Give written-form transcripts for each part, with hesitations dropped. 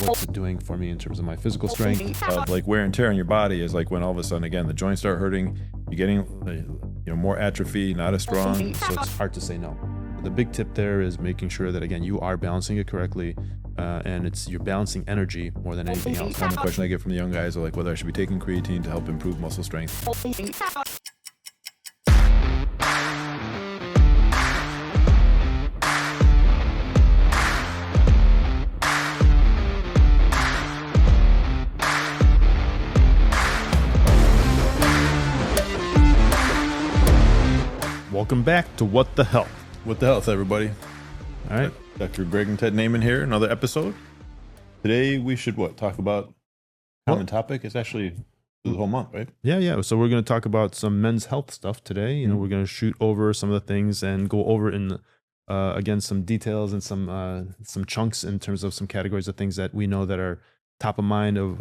what's it doing for me in terms of my physical strength. Like wear and tear on your body is like when all of a sudden, again, the joints start hurting, you're getting more atrophy, not as strong. So it's hard to say no. The big tip there is making sure that, again, you are balancing it correctly, and you're balancing energy more than anything else. Common question I get from the young guys are like whether I should be taking creatine to help improve muscle strength. Welcome back to What the Health. What the health, everybody? All right. Dr. Greg and Ted Naiman here, another episode. Today we should talk about common topic. It's actually the whole month, right? Yeah. So we're going to talk about some men's health stuff today. We're going to shoot over some of the things and go over in again some details and some chunks in terms of some categories of things that we know that are top of mind of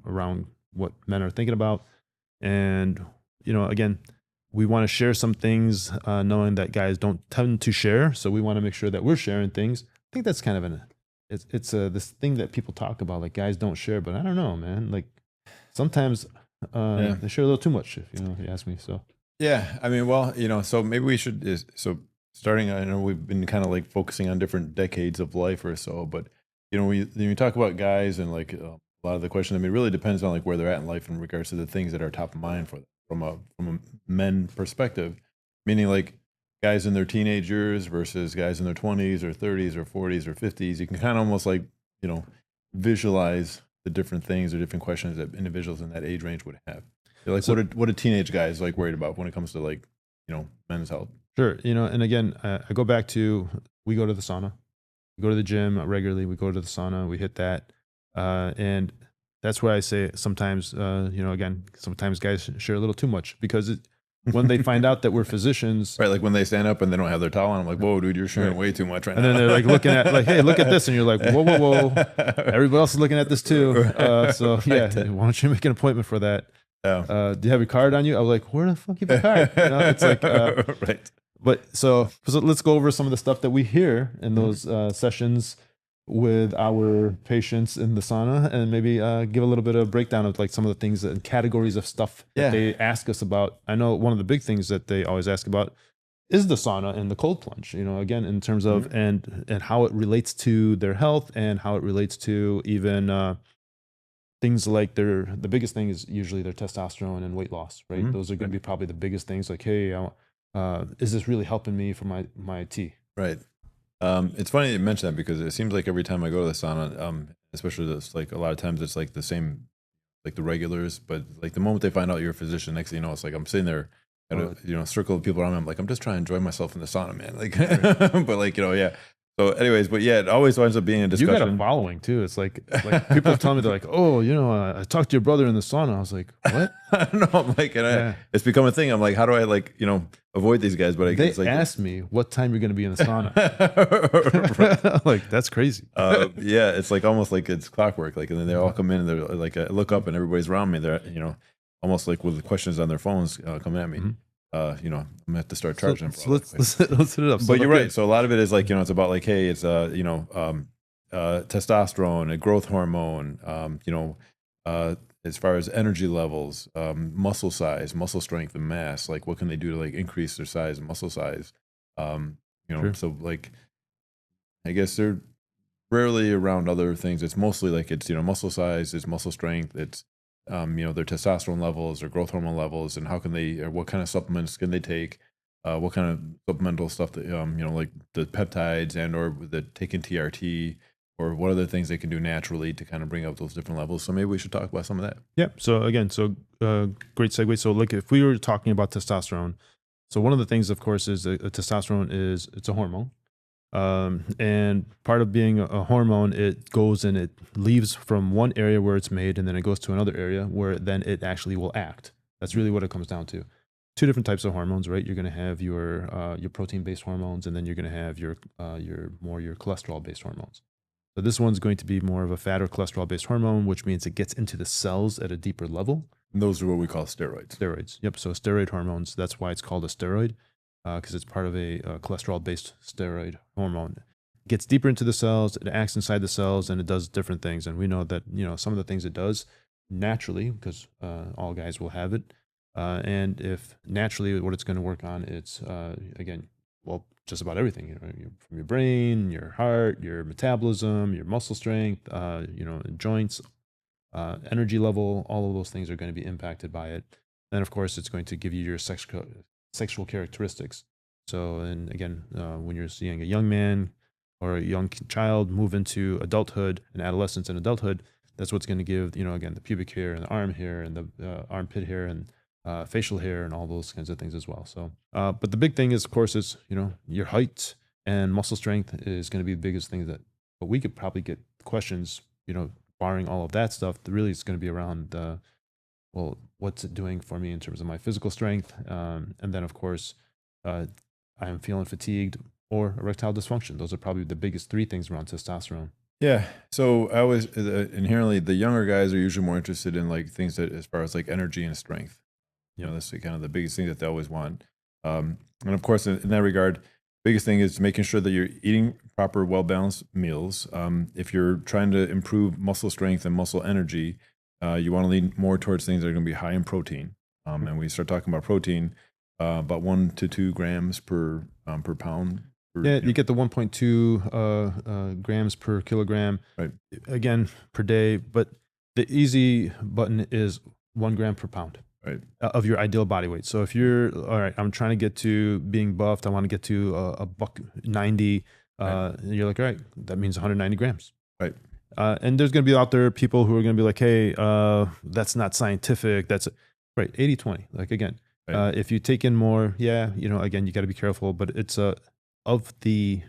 around what men are thinking about. And again, we want to share some things, knowing that guys don't tend to share. So we want to make sure that we're sharing things. I think that's kind of it's this thing that people talk about, like guys don't share, but I don't know, man. Like sometimes they share a little too much, if you ask me. So yeah, I mean, well, so maybe we should. So starting, I know we've been kind of like focusing on different decades of life or so, but when we talk about guys and like a lot of the questions, I mean, it really depends on like where they're at in life in regards to the things that are top of mind for them. From a men perspective, meaning like guys in their teenage years versus guys in their 20s or 30s or 40s or 50s, you can kind of almost like, visualize the different things or different questions that individuals in that age range would have. Like what are teenage guys like worried about when it comes to like, men's health? Sure. And again, I go back to, we go to the sauna, we go to the gym regularly, we go to the sauna, we hit that. And that's where I say sometimes, again, sometimes guys share a little too much because when they find out that we're physicians. Right, like when they stand up and they don't have their towel on, I'm like, whoa, dude, you're sharing way too much right now. And then they're like looking at, like, hey, look at this. And you're like, whoa. Everybody else is looking at this too. So yeah, why don't you make an appointment for that? Do you have your card on you? I was like, where the fuck you have your card? It's like, right. But so let's go over some of the stuff that we hear in those sessions with our patients in the sauna, and maybe give a little bit of breakdown of like some of the things and categories of stuff that they ask us about. I know one of the big things that they always ask about is the sauna and the cold plunge, again, in terms of, and how it relates to their health and how it relates to even things like the biggest thing is usually their testosterone and weight loss, right? Mm-hmm. Those are going to be probably the biggest things, like, hey, is this really helping me for my T? Right. It's funny you mention that because it seems like every time I go to the sauna, especially this, like a lot of times it's like the same, like the regulars, but like the moment they find out you're a physician, next thing you know, it's like I'm sitting there at a circle of people around me. I'm like, I'm just trying to enjoy myself in the sauna, man. Like, but like, yeah. So anyways, but yeah, it always winds up being a discussion. You got a following too. It's like people tell me, they're like, oh, I talked to your brother in the sauna. I was like, what? I don't know. I'm like, it's become a thing. I'm like, how do I like, avoid these guys? But they asked me what time you're going to be in the sauna. Like, that's crazy. Yeah. It's like, almost like it's clockwork. Like, and then they all come in and they're like, I look up and everybody's around me. They're, almost like with questions on their phones coming at me. Mm-hmm. I'm gonna have to start charging them. So let's hit it up. But you're right. So a lot of it is like, it's about like, hey, it's testosterone, a growth hormone, as far as energy levels, muscle size, muscle strength and mass, like what can they do to like increase their size and muscle size? Sure. So like, I guess they're rarely around other things. It's mostly like it's, muscle size, it's muscle strength, it's their testosterone levels, their growth hormone levels, and how can they, or what kind of supplements can they take, what kind of supplemental stuff that, like the peptides and or the taking TRT, or what other things they can do naturally to kind of bring up those different levels. So maybe we should talk about some of that. Yeah. So again, great segue. So like if we were talking about testosterone, so one of the things, of course, is testosterone it's a hormone. And part of being a hormone, it goes and it leaves from one area where it's made, and then it goes to another area where then it actually will act. That's really what it comes down to. Two different types of hormones, right? You're going to have your protein-based hormones, and then you're going to have your cholesterol-based hormones. So this one's going to be more of a fat or cholesterol-based hormone, which means it gets into the cells at a deeper level. And those are what we call steroids. Steroids. Yep. So steroid hormones. That's why it's called a steroid. Because it's part of a cholesterol-based steroid hormone. gets deeper into the cells, it acts inside the cells, and it does different things. And we know that, some of the things it does naturally, because all guys will have it. And if naturally what it's going to work on, it's, again, well, just about everything, from your brain, your heart, your metabolism, your muscle strength, joints, energy level, all of those things are going to be impacted by it. And of course, it's going to give you your sexual characteristics. So, and again, when you're seeing a young man or a young child move into adulthood and adolescence and adulthood, that's what's going to give, again, the pubic hair and the arm hair and the armpit hair and facial hair and all those kinds of things as well. So, but the big thing is, of course, is, your height and muscle strength is going to be the biggest thing but we could probably get questions, barring all of that stuff, really it's going to be around, well, what's it doing for me in terms of my physical strength? And then, of course, I'm feeling fatigued or erectile dysfunction. Those are probably the biggest three things around testosterone. Yeah. So I was inherently, the younger guys are usually more interested in like things that, as far as like energy and strength. That's kind of the biggest thing that they always want. And of course, in that regard, biggest thing is making sure that you're eating proper, well-balanced meals. If you're trying to improve muscle strength and muscle energy, you want to lean more towards things that are going to be high in protein. And we start talking about protein, about 1 to 2 grams per pound. You get the 1.2 grams per kilogram, right? Again, per day. But the easy button is 1 gram per pound. Right. Of your ideal body weight. So if you're, all right, I'm trying to get to being buffed, I want to get to a buck 90, right. And you're like, all right, that means 190 grams. Right. And there's going to be out there people who are going to be like, hey, that's not scientific. That's right. 80-20. Like, again, right. If you take in more, again, you got to be careful, but it's of the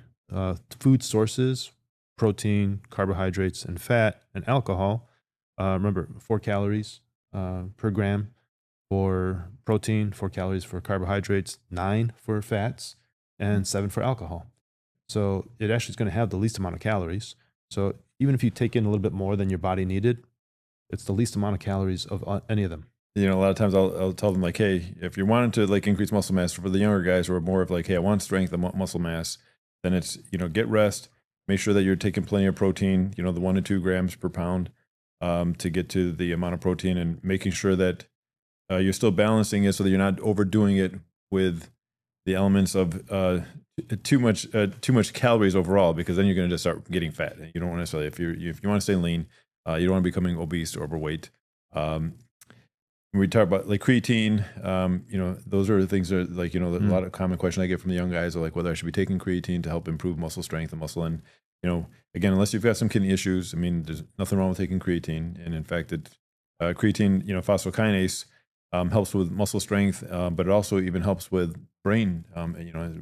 food sources, protein, carbohydrates, and fat and alcohol. Remember, 4 calories per gram for protein, 4 calories for carbohydrates, 9 for fats, and 7 for alcohol. So it actually is going to have the least amount of calories. So even if you take in a little bit more than your body needed, it's the least amount of calories of any of them. A lot of times I'll tell them like, hey, if you're wanting to like increase muscle mass, for the younger guys who are more of like, hey, I want strength, I want muscle mass, then it's, get rest, make sure that you're taking plenty of protein, the 1 to 2 grams per pound to get to the amount of protein, and making sure that you're still balancing it so that you're not overdoing it with the elements of too much calories overall, because then you're going to just start getting fat. You don't want to necessarily, if you want to stay lean, you don't want to be becoming obese or overweight. When we talk about like creatine, those are the things that like, a lot of common question I get from the young guys are like whether I should be taking creatine to help improve muscle strength and muscle. And, again, unless you've got some kidney issues, I mean, there's nothing wrong with taking creatine. And in fact, creatine, phosphokinase, helps with muscle strength, but it also even helps with brain,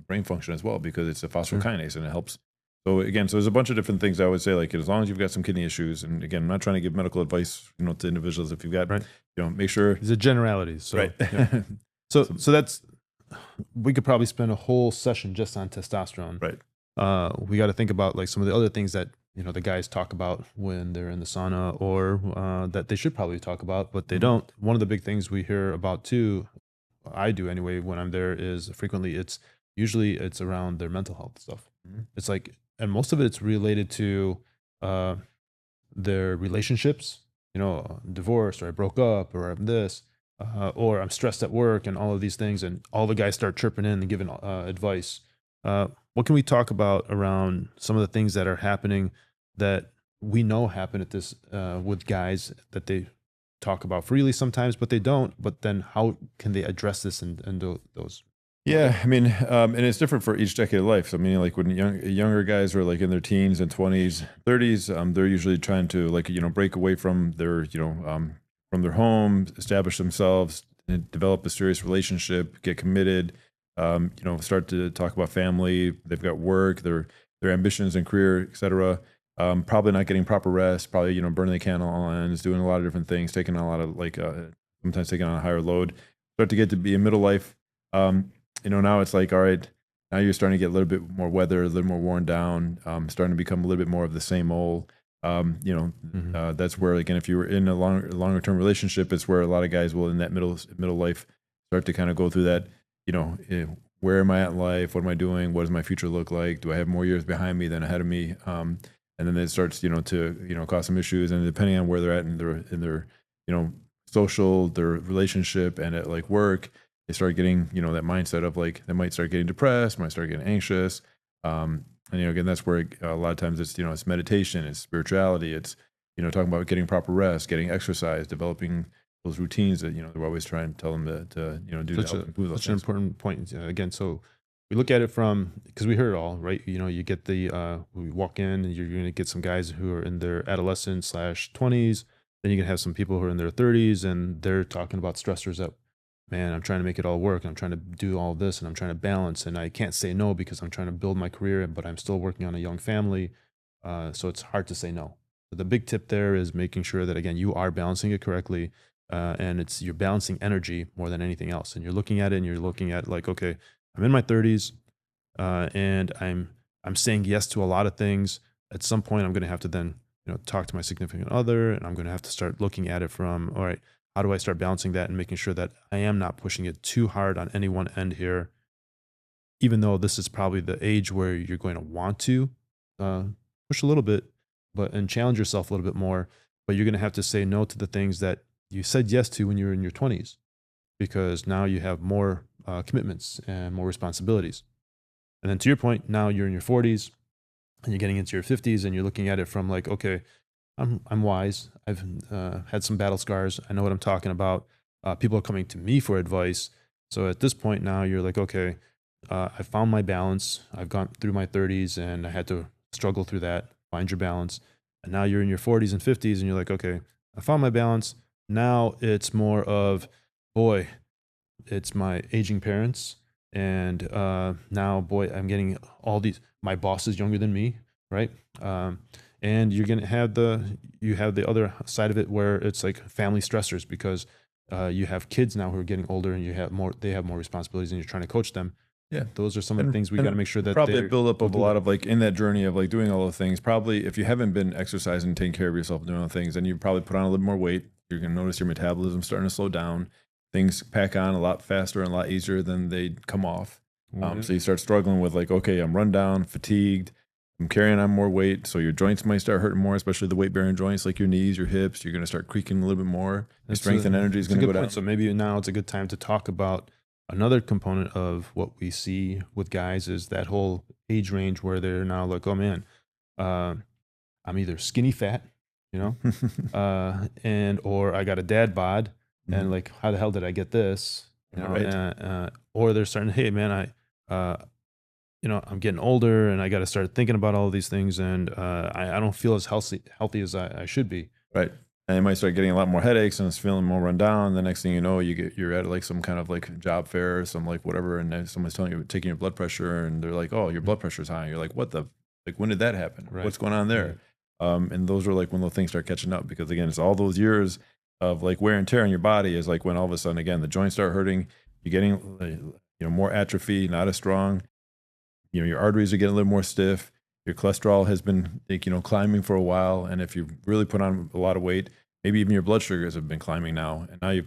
brain function as well, because it's a phosphokinase and it helps. So again, there's a bunch of different things I would say, like as long as you've got some kidney issues, and again, I'm not trying to give medical advice, to individuals. If you've got, make sure. These are generalities. So, right. Yeah. So that's, we could probably spend a whole session just on testosterone. Right. We got to think about like some of the other things that, the guys talk about when they're in the sauna, or that they should probably talk about, but they don't. One of the big things we hear about too, I do anyway, when I'm there, is frequently it's around their mental health stuff. It's like, and most of it's related to their relationships, divorced, or I broke up, or I'm this, or I'm stressed at work, and all of these things. And all the guys start chirping in and giving advice. What can we talk about around some of the things that are happening that we know happen at this with guys that they talk about freely sometimes, but they don't? But then how can they address this and do those? Yeah, I mean, and it's different for each decade of life. So, I mean, like when younger guys are like in their teens and 20s, 30s, they're usually trying to like, break away from their, from their home, establish themselves, and develop a serious relationship, get committed, start to talk about family. They've got work, their ambitions and career, etc. Probably not getting proper rest, probably, burning the candle on ends, doing a lot of different things, taking on a lot of like, sometimes taking on a higher load. Start to get to be in middle life. Now it's like, all right, now you're starting to get a little bit more weather, a little more worn down, starting to become a little bit more of the same old. That's where, again, if you were in a longer term relationship, it's where a lot of guys will in that middle life start to kind of go through that, where am I at in life? What am I doing? What does my future look like? Do I have more years behind me than ahead of me? And then it starts, to cause some issues. And depending on where they're at in their, you know, social, their relationship, and at like work, they start getting, that mindset of like they might start getting depressed, might start getting anxious. And again, that's where a lot of times it's it's meditation, it's spirituality, it's talking about getting proper rest, getting exercise, developing those routines that they're always trying to tell them to do to Such help a improve those such an things. important point. Again, so we look at it from, because we heard it all, right? You get the we walk in and you're going to get some guys who are in their adolescence slash 20s. Then you can have some people who are in their 30s and they're talking about stressors that, man, I'm trying to make it all work. I'm trying to do all this and I'm trying to balance and I can't say no because I'm trying to build my career, but I'm still working on a young family. So it's hard to say no. But the big tip there is making sure that, again, you are balancing it correctly, and you're balancing energy more than anything else. And you're looking at it and you're looking at like, okay, I'm in my 30s, and I'm saying yes to a lot of things. At some point, I'm going to have to then talk to my significant other, and I'm going to have to start looking at it from, all right, how do I start balancing that and making sure that I am not pushing it too hard on any one end here, even though this is probably the age where you're going to want to uh, push a little bit, but and challenge yourself a little bit more. But you're going to have to say no to the things that you said yes to when you were in your 20s, because now you have more commitments and more responsibilities. And then to your point, now you're in your 40s and you're getting into your 50s, and you're looking at it from like, okay, I'm wise. I've had some battle scars. I know what I'm talking about. People are coming to me for advice. So at this point now, you're like, okay, I found my balance. I've gone through my 30s and I had to struggle through that. Find your balance. And now you're in your 40s and 50s, and you're like, okay, I found my balance. Now it's more of, boy, it's my aging parents, and now, boy, I'm getting all these. My boss is younger than me, right? And you're gonna have the other side of it where it's like family stressors, because you have kids now who are getting older, and they have more responsibilities, and you're trying to coach them. Yeah. Those are some of the things we got to make sure that probably a they're buildup of a do lot it. of like in that journey of like doing all the things. Probably if you haven't been exercising, taking care of yourself, doing all the things, then you probably put on a little more weight. You're gonna notice your metabolism starting to slow down. Things pack on a lot faster and a lot easier than they come off. Mhm. So you start struggling with like, okay, I'm run down, fatigued. I'm carrying on more weight, so your joints might start hurting more, especially the weight bearing joints like your knees, your hips. You're gonna start creaking a little bit more. Your That's strength and energy is that's a gonna good go point. down. So maybe now it's a good time to talk about another component of what we see with guys is that whole age range where they're now like, oh man, uh, I'm either skinny fat, and or I got a dad bod, and Mhm. like, how the hell did I get this? Right. Or they're starting, hey man, I'm getting older and I got to start thinking about all of these things, and I don't feel as healthy as I should be. Right. And you might start getting a lot more headaches and it's feeling more run down. The next thing you know, you're at like some kind of like job fair or some like whatever, and then someone's telling you taking your blood pressure, and they're like, "Oh, your blood pressure's high." And you're like, "What the? Like, when did that happen? Right. What's going on Right. there?" And those are like when the things start catching up, because again, it's all those years of like wear and tear on your body is like when all of a sudden again the joints start hurting. You're getting more atrophy, not as strong. Your arteries are getting a little more stiff. Your cholesterol has been like, climbing for a while, and if you've really put on a lot of weight, maybe even your blood sugars have been climbing now, and now you're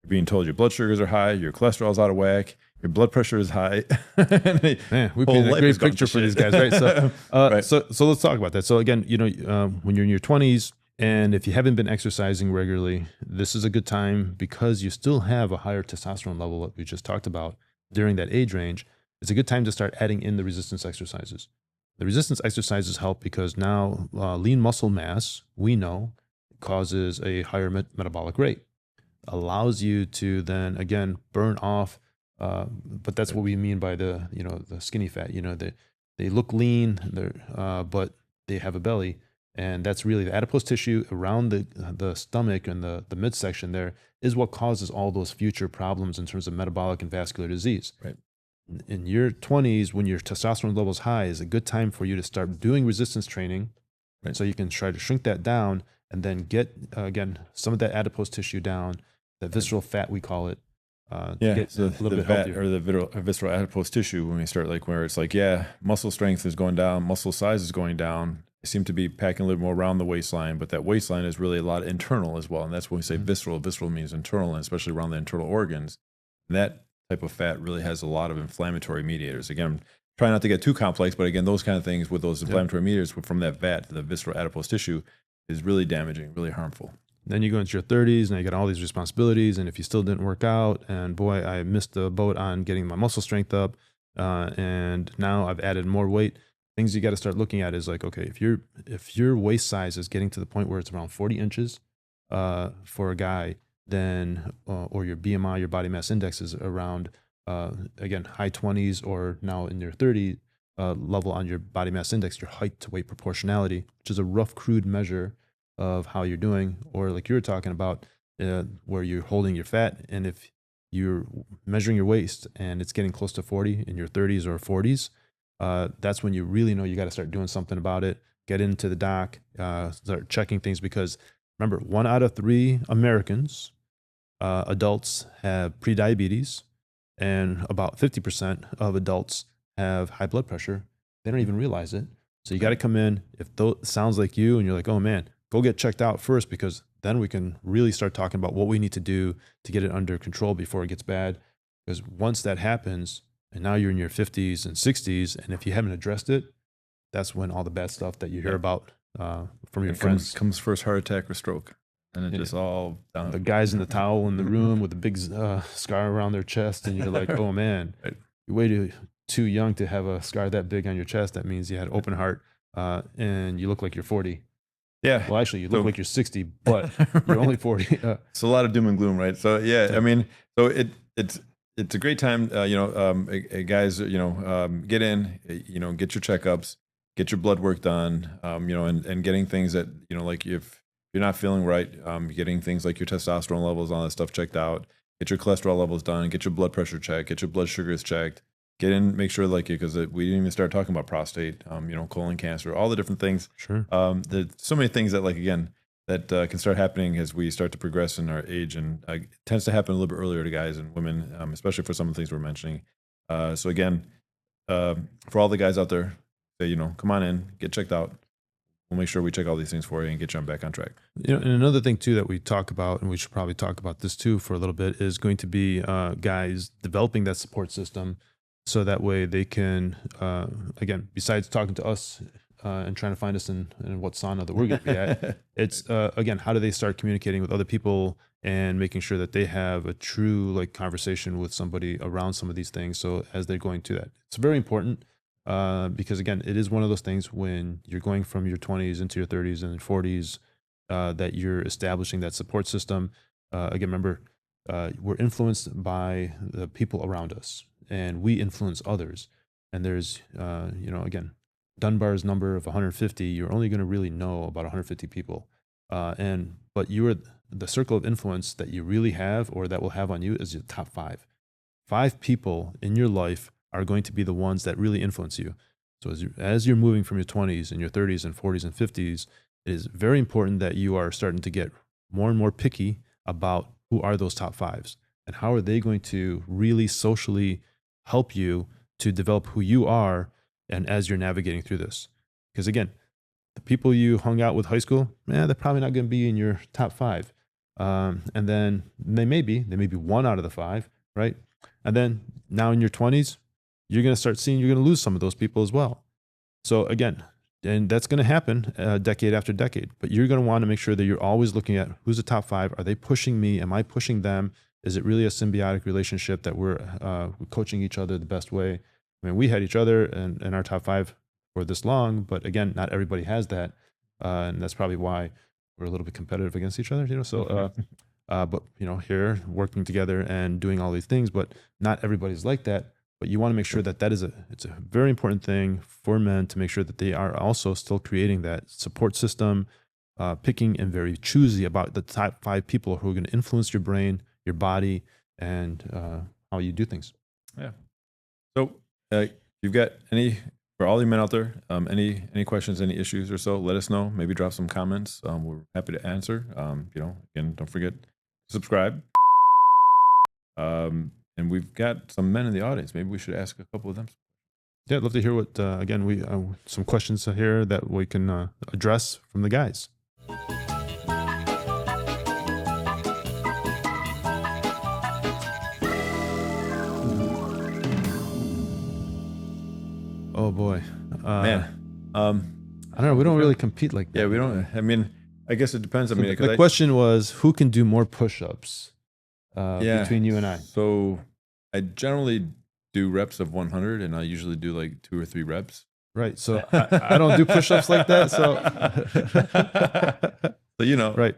being told your blood sugars are high, your cholesterol's out of whack, your blood pressure is high. And the Man, we whole painted a life has great gone to picture for these shit. guys, right? So, Right. so let's talk about that. So again, when you're in your 20s, and if you haven't been exercising regularly, this is a good time, because you still have a higher testosterone level that we just talked about during that age range. It's a good time to start adding in the resistance exercises. The resistance exercises help because now lean muscle mass, we know, causes a higher metabolic rate, allows you to then again burn off. But that's Right. what we mean by the skinny fat. They look lean, but they have a belly, and that's really the adipose tissue around the stomach and the midsection there is what causes all those future problems in terms of metabolic and vascular disease. Right. In your 20s, when your testosterone level is high, is a good time for you to start doing resistance training, Right. so you can try to shrink that down and then get again some of that adipose tissue down, the visceral fat we call it, to Yeah, get so a little the bit vat healthier. or the visceral adipose tissue, when we start like where it's like, yeah, muscle strength is going down, muscle size is going down. They seem to be packing a little more around the waistline, but that waistline is really a lot internal as well. And that's when we say Mhm. visceral. Visceral means internal, and especially around the internal organs. And that type of fat really has a lot of inflammatory mediators. Again, try not to get too complex, but again, those kind of things with those inflammatory mediators from that fat to the visceral adipose tissue is really damaging, really harmful. Then you go into your 30s, and you got all these responsibilities. And if you still didn't work out, and boy, I missed the boat on getting my muscle strength up, and now I've added more weight. Things you got to start looking at is like, okay, if your waist size is getting to the point where it's around 40 inches for a guy, then or your BMI, your body mass index is around again high 20s, or now in your 30 level on your body mass index, your height to weight proportionality, which is a rough, crude measure of how you're doing, or like you were talking about, where you're holding your fat. And if you're measuring your waist and it's getting close to 40 in your 30s or 40s, that's when you really know you got to start doing something about it. Get into the doc, start checking things, because remember, 1 out of 3 Americans, adults, have prediabetes, and about 50% of adults have high blood pressure. They don't even realize it. So you got to come in, if sounds like you and you're like, oh man, go get checked out first, because then we can really start talking about what we need to do to get it under control before it gets bad. Because once that happens, and now you're in your 50s and 60s, and if you haven't addressed it, that's when all the bad stuff that you hear about from your friends comes first, heart attack or stroke, and it just all down. The guys in the towel in the room with a big scar around their chest, and you're like, oh man, you're way too young to have a scar that big on your chest. That means you had open heart, and you look like you're 40. Yeah. Well, actually, you look like you're 60, but you're only 40. It's a lot of doom and gloom, right? So yeah, I mean, so it's a great time, guys, get in, get your checkups, get your blood work done, and getting things that, like if you're not feeling right, getting things like your testosterone levels, all that stuff checked out, get your cholesterol levels done, get your blood pressure checked, get your blood sugars checked, get in, make sure, like, because we didn't even start talking about prostate, colon cancer, all the different things. Sure. There's so many things that, like, again, that can start happening as we start to progress in our age, and it tends to happen a little bit earlier to guys and women, especially for some of the things we're mentioning. So again, for all the guys out there, say, come on in, get checked out. We'll make sure we check all these things for you and get you back on track. And another thing too that we talk about, and we should probably talk about this too for a little bit, is going to be guys developing that support system, so that way they can, again, besides talking to us and trying to find us in what sauna that we're going to be at, it's, again, how do they start communicating with other people and making sure that they have a true conversation with somebody around some of these things. So as they're going to that, it's very important because, again, it is one of those things when you're going from your 20s into your 30s and 40s that you're establishing that support system. Again, remember, we're influenced by the people around us, and we influence others. And there's, again, Dunbar's number of 150, you're only going to really know about 150 people. But you are the circle of influence that you really have, or that will have on you, is your top 5. 5 people in your life are going to be the ones that really influence you. So as you're moving from your 20s and your 30s and 40s and 50s, it is very important that you are starting to get more and more picky about who are those top 5s and how are they going to really socially help you to develop who you are, and as you're navigating through this. Because again, the people you hung out with high school, they're probably not going to be in your top 5. And then they may be 1 out of the 5, right? And then now in your 20s, you're going to start seeing you're going to lose some of those people as well. So again, and that's going to happen decade after decade, but you're going to want to make sure that you're always looking at who's the top 5. Are they pushing me? Am I pushing them? Is it really a symbiotic relationship that we're coaching each other the best way? I mean, we had each other in our top 5 for this long, but again, not everybody has that. And that's probably why we're a little bit competitive against each other, so, but here working together and doing all these things, but not everybody's like that. But you want to make sure that it's a very important thing for men to make sure that they are also still creating that support system, picking and very choosy about the top 5 people who are going to influence your brain, your body, and how you do things. Yeah. So you've got for all you men out there, any questions, any issues or so, let us know. Maybe drop some comments. We're happy to answer. Again, don't forget to subscribe. And we've got some men in the audience. Maybe we should ask a couple of them. Yeah, I'd love to hear what, again, we some questions here that we can address from the guys. Oh boy, Man, I don't know. We don't really compete like that. yeah, we don't. I mean, I guess it depends. I So mean, the question was, who can do more push-ups yeah. between you and I? So I generally do reps of 100, and I usually do like 2 or 3 reps. Right. So I don't do push-ups like that. So, So you know, right.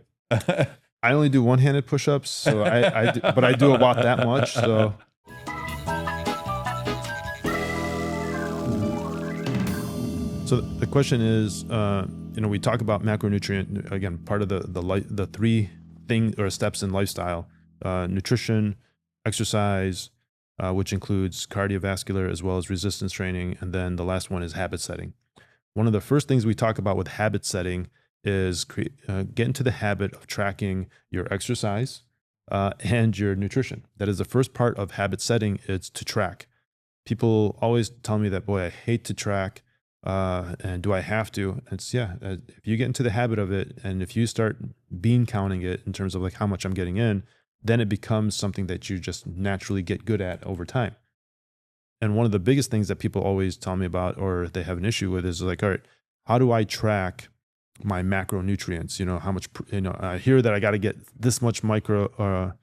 I only do one-handed push-ups. So but I do about that much. So. So the question is, we talk about macronutrient, again, part of the 3 things or steps in lifestyle: nutrition, exercise, which includes cardiovascular as well as resistance training, and then the last one is habit setting. One of the first things we talk about with habit setting is get into the habit of tracking your exercise and your nutrition. That is the first part of habit setting. It's to track. People always tell me that, boy, I hate to track. And do I have to? It's if you get into the habit of it, and if you start bean counting it in terms of like how much I'm getting in, then it becomes something that you just naturally get good at over time. And one of the biggest things that people always tell me about, or they have an issue with, is like, all right, how do I track my macronutrients? How much, I hear that I got to get this much protein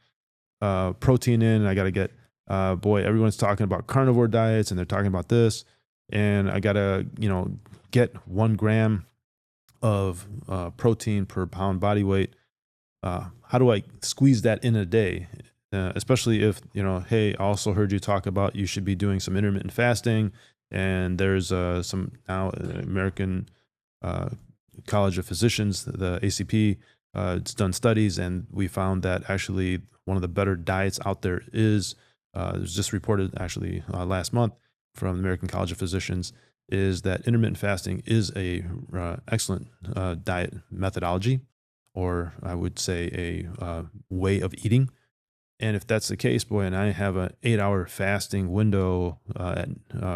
in. I got to get, everyone's talking about carnivore diets and they're talking about this. And I got to, get 1 gram of protein per pound body weight. How do I squeeze that in a day? Especially if, hey, I also heard you talk about you should be doing some intermittent fasting. And there's some now American College of Physicians, the ACP, it's done studies, and we found that actually one of the better diets out there is, it was just reported actually last month from the American College of Physicians, is that intermittent fasting is a excellent diet methodology, or I would say a way of eating. And if that's the case, boy, and I have an 8-hour fasting window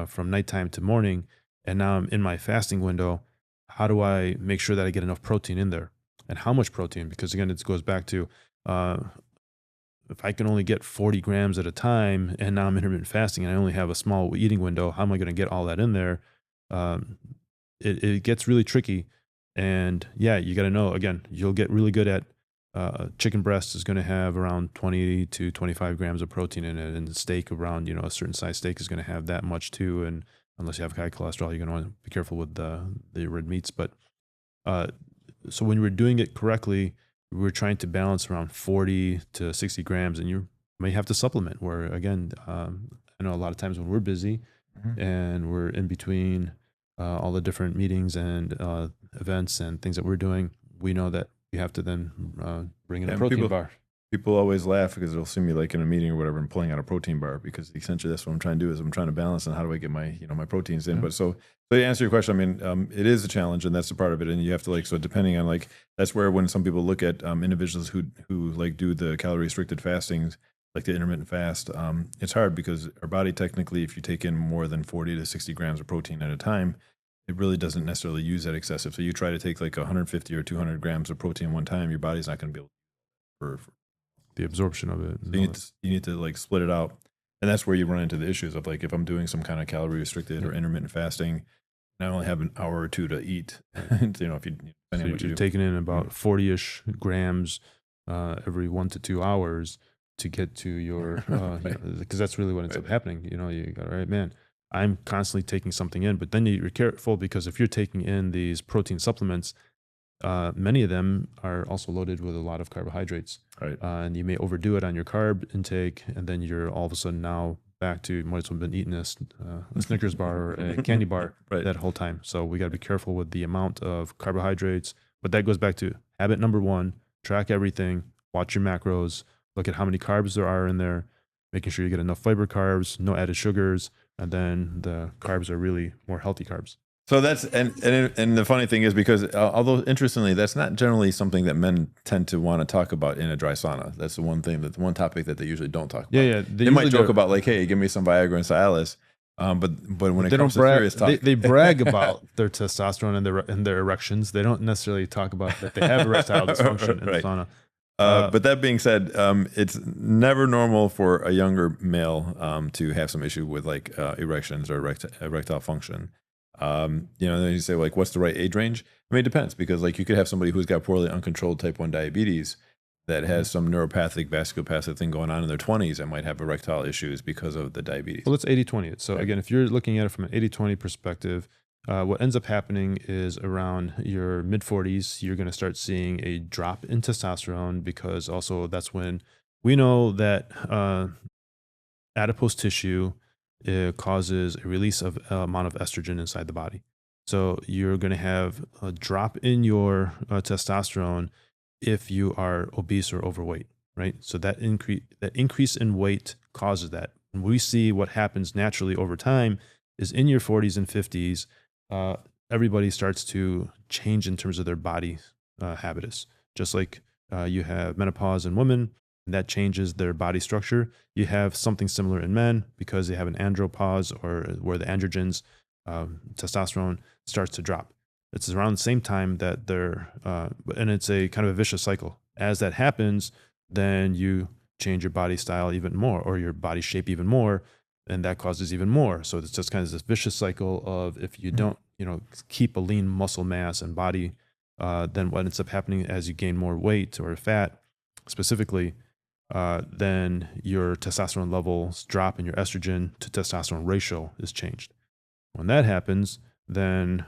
from nighttime to morning, and now I'm in my fasting window, how do I make sure that I get enough protein in there? And how much protein? Because again, it goes back to if I can only get 40 grams at a time, and now I'm intermittent fasting and I only have a small eating window, how am I going to get all that in there? It gets really tricky. And yeah, you got to know, again, you'll get really good at chicken breast is going to have around 20 to 25 grams of protein in it. And the steak around, a certain size steak is going to have that much too. And unless you have high cholesterol, you're going to want to be careful with the red meats. But so when we're doing it correctly, we're trying to balance around 40 to 60 grams, and you may have to supplement where, again, I know a lot of times when we're busy and we're in between all the different meetings and events and things that we're doing, we know that you have to then bring in a protein bar. People always laugh because they'll see me like in a meeting or whatever and pulling out a protein bar, because essentially that's what I'm trying to do, is I'm trying to balance and how do I get my, my proteins in. But so to answer your question, I mean, it is a challenge, and that's a part of it. And you have to so depending on that's where when some people look at individuals who like do the calorie restricted fastings, like the intermittent fast, it's hard because our body technically, if you take in more than 40 to 60 grams of protein at a time, it really doesn't necessarily use that excessive. So you try to take like 150 or 200 grams of protein one time, your body's not going to be able for the absorption of it. So you need to split it out. And that's where you run into the issues of if I'm doing some kind of calorie restricted or intermittent fasting, and I only have an hour or two to eat, if you're taking in about 40-ish grams every 1 to 2 hours to get to your, because that's really what ends up happening. You got, all right, man, I'm constantly taking something in, but then you're careful, because if you're taking in these protein supplements, many of them are also loaded with a lot of carbohydrates, right? And you may overdo it on your carb intake, and then you're all of a sudden now back to might as well have been eating a Snickers bar or a candy bar that whole time. So we got to be careful with the amount of carbohydrates. But that goes back to habit number 1: track everything, watch your macros, look at how many carbs there are in there, making sure you get enough fiber carbs, no added sugars, and then the carbs are really more healthy carbs. So that's and the funny thing is, because although interestingly, that's not generally something that men tend to want to talk about in a dry sauna. That's the one topic that they usually don't talk about. Yeah. They might joke about hey, give me some Viagra and Cialis. But when it comes to serious talk, they brag about their testosterone and their erections. They don't necessarily talk about that they have erectile dysfunction in the sauna. But that being said, it's never normal for a younger male to have some issue with like erections or erectile function. Then you say like, what's the right age range? I mean, it depends, because like you could have somebody who's got poorly uncontrolled type 1 diabetes that has some neuropathic vasculopathic thing going on in their 20s and might have erectile issues because of the diabetes. Well, let's 80-20 it. So Okay. again, if you're looking at it from an 80-20 perspective, what ends up happening is around your mid 40s, you're going to start seeing a drop in testosterone, because also that's when we know that adipose tissue causes a release of amount of estrogen inside the body. So you're going to have a drop in your testosterone if you are obese or overweight, right? So that increase in weight causes that. And we see what happens naturally over time is in your 40s and 50s, everybody starts to change in terms of their body habitus. Just like you have menopause in women, and that changes their body structure. You have something similar in men because they have an andropause, or where the androgens, testosterone starts to drop. It's around the same time that and it's a kind of a vicious cycle. As that happens, then you change your body style even more, or your body shape even more, and that causes even more. So it's just kind of this vicious cycle of, if you don't, keep a lean muscle mass and body, then what ends up happening as you gain more weight or fat specifically, then your testosterone levels drop and your estrogen to testosterone ratio is changed. When that happens, then,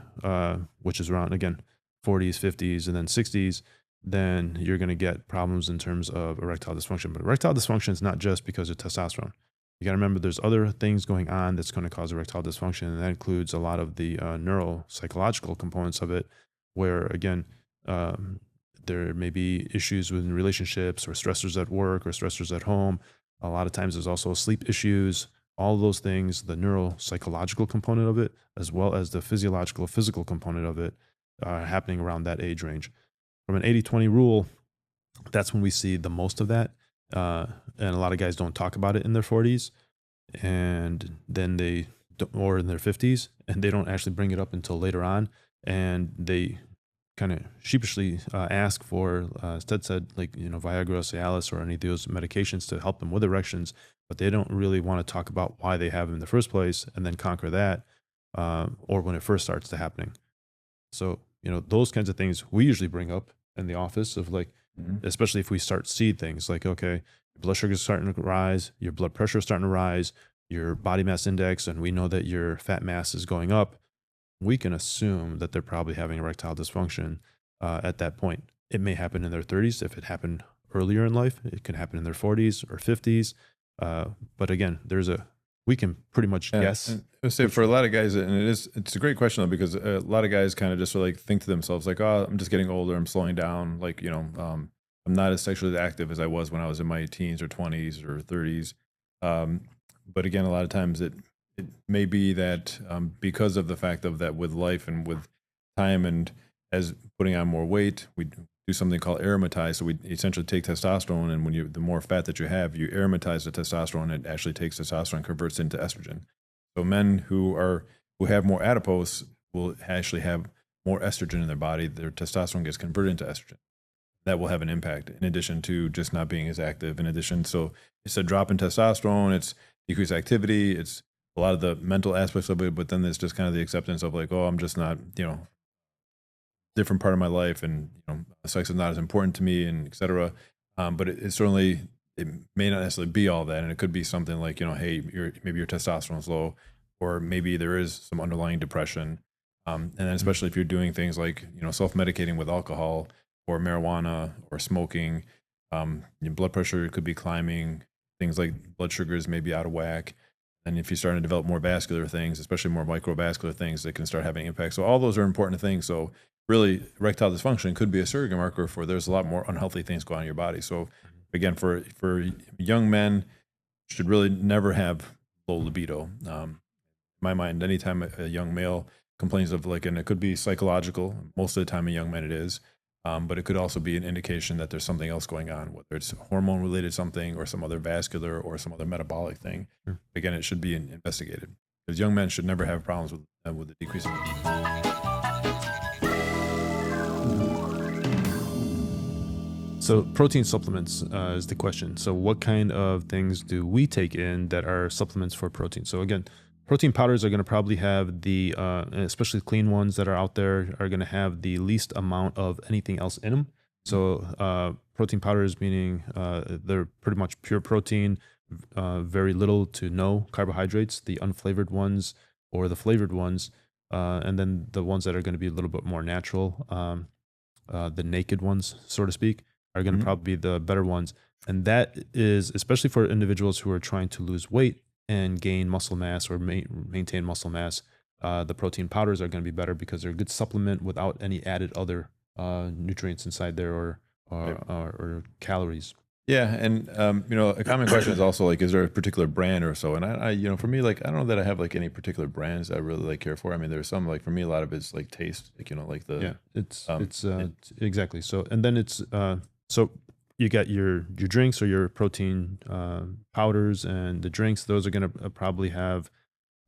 which is around, again, 40s, 50s, and then 60s, then you're going to get problems in terms of erectile dysfunction. But erectile dysfunction is not just because of testosterone. You got to remember there's other things going on that's going to cause erectile dysfunction, and that includes a lot of the neuropsychological components of it, where, again, there may be issues with relationships, or stressors at work, or stressors at home. A lot of times there's also sleep issues. All of those things, the neuropsychological component of it, as well as the physical component of it, are happening around that age range. From an 80-20 rule, that's when we see the most of that. And a lot of guys don't talk about it in their 40s, and then or in their 50s, and they don't actually bring it up until later on. And they kind of sheepishly ask for, Ted said, like, Viagra, Cialis, or any of those medications to help them with erections, but they don't really want to talk about why they have them in the first place, and then conquer that, or when it first starts to happening. So, those kinds of things we usually bring up in the office of, like, especially if we start to see things like, okay, your blood sugar is starting to rise, your blood pressure is starting to rise, your body mass index, and we know that your fat mass is going up. We can assume that they're probably having erectile dysfunction at that point. It may happen in their 30s. If it happened earlier in life, it can happen in their 40s or 50s. But again, we can pretty much guess. I would say for a lot of guys, and it's a great question though, because a lot of guys kind of just like think to themselves like, oh, I'm just getting older, I'm slowing down. Like, I'm not as sexually active as I was when I was in my teens or 20s or 30s. But again, a lot of times it may be that because of the fact of that, with life and with time, and as putting on more weight, we do something called aromatize. So we essentially take testosterone, and when the more fat that you have, you aromatize the testosterone. It actually takes testosterone, converts into estrogen. So men who have more adipose will actually have more estrogen in their body. Their testosterone gets converted into estrogen. That will have an impact, in addition to just not being as active. So it's a drop in testosterone, it's decreased activity, it's a lot of the mental aspects of it, but then there's just kind of the acceptance of like, oh, I'm just not, different part of my life, and sex is not as important to me, and etc. But it certainly, it may not necessarily be all that, and it could be something like, hey, maybe your testosterone is low, or maybe there is some underlying depression, and then especially if you're doing things like self-medicating with alcohol or marijuana or smoking, your blood pressure could be climbing, things like blood sugars may be out of whack. And if you're starting to develop more vascular things, especially more microvascular things, that can start having impact. So all those are important things. So really, erectile dysfunction could be a surrogate marker for there's a lot more unhealthy things going on in your body. So again, for young men, should really never have low libido. In my mind, anytime a young male complains of and it could be psychological, most of the time in young men it is, but it could also be an indication that there's something else going on, whether it's hormone related something, or some other vascular, or some other metabolic thing. Sure. Again, it should be investigated, because young men should never have problems with the decrease in So protein supplements is the question. So what kind of things do we take in that are supplements for protein? So again, protein powders are going to probably have the, especially clean ones that are out there, are going to have the least amount of anything else in them. So protein powders, meaning they're pretty much pure protein, very little to no carbohydrates, the unflavored ones or the flavored ones, and then the ones that are going to be a little bit more natural, the naked ones, so to speak, are going to probably be the better ones. And that is especially for individuals who are trying to lose weight and gain muscle mass or maintain muscle mass. The protein powders are going to be better because they're a good supplement without any added other nutrients inside there or calories. Yeah, and a common question is also like, is there a particular brand or so? And I for me, like, I don't know that I have like any particular brands I really like care for. I mean, there's some, like, for me, a lot of it's like taste, like, like the exactly. So and then it's so you got your drinks or your protein powders, and the drinks, those are going to probably have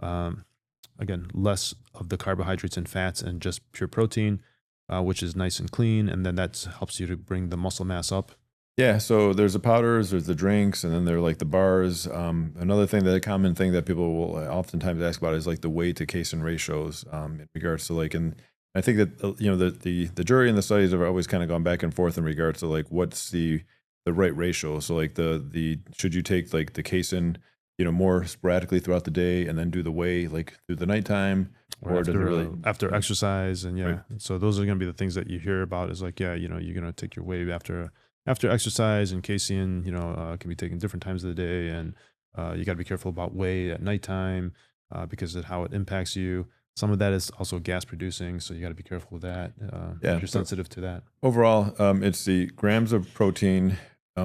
again less of the carbohydrates and fats and just pure protein, which is nice and clean, and then that helps you to bring the muscle mass up. Yeah, so there's the powders, there's the drinks, and then there are like the bars. Another thing, that a common thing that people will oftentimes ask about is like the weight to casein ratios, in regards to like, and I think that the jury and the studies have always kind of gone back and forth in regards to like what's the right ratio. So like the should you take like the casein more sporadically throughout the day and then do the whey like through the nighttime, or does it really after exercise? And Right. so those are going to be the things that you hear about, is like, you're going to take your whey after exercise, and casein, can be taken different times of the day, and you got to be careful about whey at nighttime because of how it impacts you. Some of that is also gas producing, so you got to be careful with that. If you're sensitive to that. Overall, it's the grams of protein.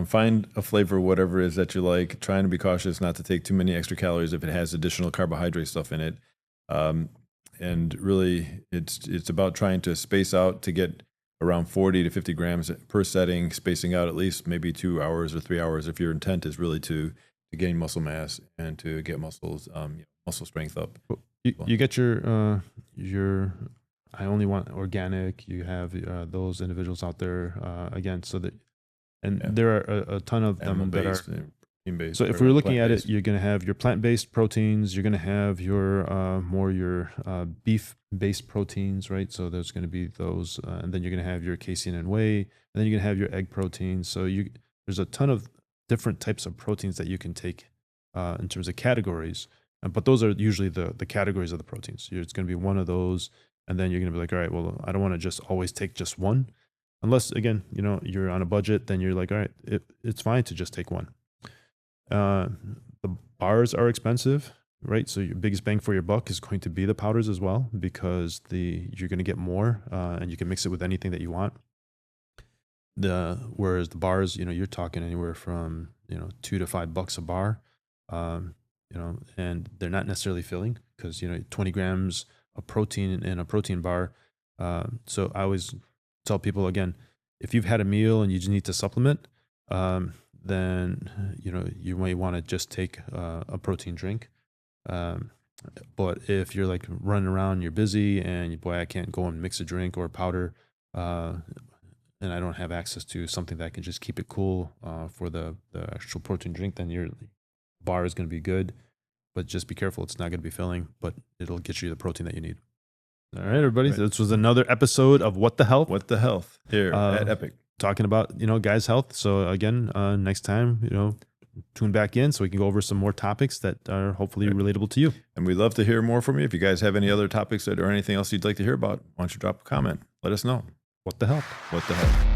Find a flavor, whatever it is that you like. Trying to be cautious not to take too many extra calories if it has additional carbohydrate stuff in it. And really, it's about trying to space out to get around 40 to 50 grams per setting, spacing out at least maybe 2 hours or 3 hours if your intent is really to gain muscle mass and to get muscle strength up. You get your I only want organic. You have those individuals out there again, so that, and there are a ton of them that are protein-based. So if we're looking at it, you're going to have your plant-based proteins, you're going to have your your beef-based proteins, right? So there's going to be those, and then you're going to have your casein and whey, and then you're going to have your egg proteins. So there's a ton of different types of proteins that you can take in terms of categories, but those are usually the categories of the proteins. It's going to be one of those, and then you're going to be like, all right, well, I don't want to just always take just one, unless again, you're on a budget. Then you're like, all right, it's fine to just take one. The bars are expensive, right? So your biggest bang for your buck is going to be the powders as well, because you're going to get more, and you can mix it with anything that you want. Whereas the bars, you're talking anywhere from $2 to $5 a bar, and they're not necessarily filling, because 20 grams of protein in a protein bar. So I always tell people, again, if you've had a meal and you just need to supplement, then you might want to just take a protein drink. But if you're like running around, you're busy, and boy, I can't go and mix a drink or powder, and I don't have access to something that can just keep it cool for the actual protein drink, then your bar is going to be good. But just be careful; it's not going to be filling, but it'll get you the protein that you need. All right, everybody. Right. So this was another episode of What the Health? What the Health here at Epic. Talking about, guys' health. So again, next time, tune back in so we can go over some more topics that are hopefully relatable to you. And we'd love to hear more from you. If you guys have any other topics or anything else you'd like to hear about, why don't you drop a comment? Let us know. What the health? What the health?